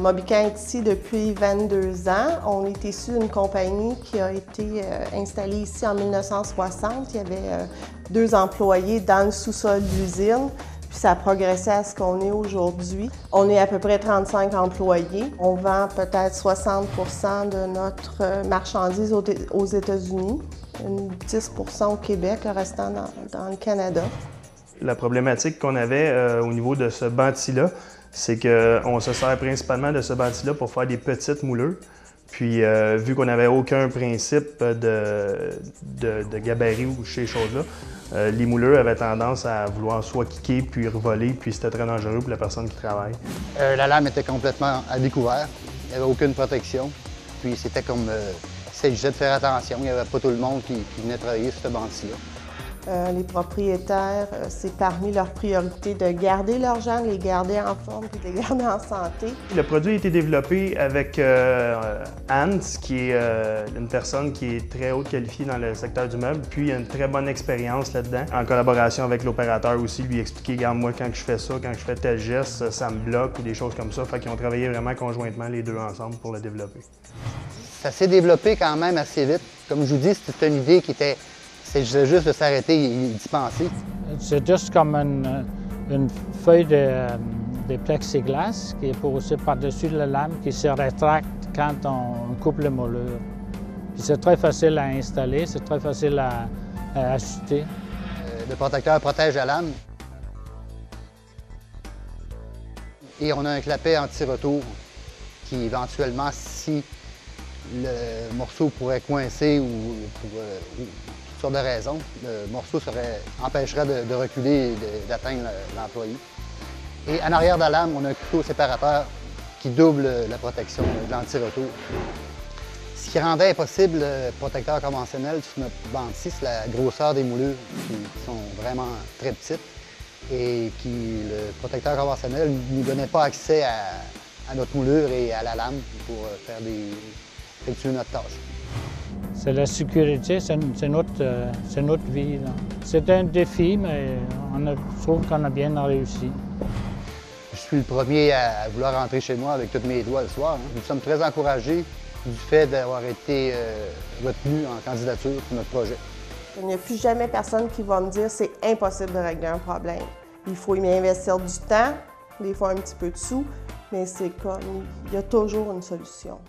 Mobican est ici depuis 22 ans. On est issu d'une compagnie qui a été installée ici en 1960. Il y avait 2 employés dans le sous-sol de l'usine. Puis ça a progressé à ce qu'on est aujourd'hui. On est à peu près 35 employés. On vend peut-être 60 de notre marchandise aux États-Unis, 10 au Québec, le restant dans le Canada. La problématique qu'on avait au niveau de ce banti-là, c'est qu'on se sert principalement de ce banti-là pour faire des petites moulures. Puis, vu qu'on n'avait aucun principe de gabarit ou ces choses-là, les mouleurs avaient tendance à vouloir soit kicker puis revoler, puis c'était très dangereux pour la personne qui travaille. La lame était complètement à découvert. Il n'y avait aucune protection. Puis c'était comme... il s'agissait de faire attention. Il n'y avait pas tout le monde qui venait travailler sur ce banti-là. Les propriétaires, c'est parmi leurs priorités de garder leurs gens, de les garder en forme et de les garder en santé. Le produit a été développé avec Hans, qui est une personne qui est très haute qualifiée dans le secteur du meuble, puis il a une très bonne expérience là-dedans, en collaboration avec l'opérateur aussi, lui expliquer, regarde, moi, quand je fais ça, quand je fais tel geste, ça me bloque ou des choses comme ça. Fait qu'ils ont travaillé vraiment conjointement les deux ensemble pour le développer. Ça s'est développé quand même assez vite. Comme je vous dis, c'était une idée qui était... C'est juste de s'arrêter et d'y penser. C'est juste comme une feuille de plexiglas qui est posée par-dessus la lame qui se rétracte quand on coupe le moulure. C'est très facile à installer, c'est très facile à ajuster. Le protecteur protège la lame. Et on a un clapet anti-retour qui, éventuellement, si le morceau pourrait coincer ou pour toutes sortes de raisons, le morceau empêcherait de reculer et d'atteindre l'employé. Et en arrière de la lame, on a un couteau séparateur qui double la protection de l'anti-retour. Ce qui rendait impossible le protecteur conventionnel sur notre banti, c'est la grosseur des moulures qui sont vraiment très petites et le protecteur conventionnel ne nous donnait pas accès à notre moulure et à la lame pour effectuer notre tâche. C'est la sécurité, c'est notre vie. C'est un défi, mais je trouve qu'on a bien réussi. Je suis le premier à vouloir rentrer chez moi avec tous mes doigts le soir. Nous sommes très encouragés du fait d'avoir été retenus en candidature pour notre projet. Il n'y a plus jamais personne qui va me dire que c'est impossible de régler un problème. Il faut y investir du temps, des fois un petit peu de sous, mais c'est comme, il y a toujours une solution.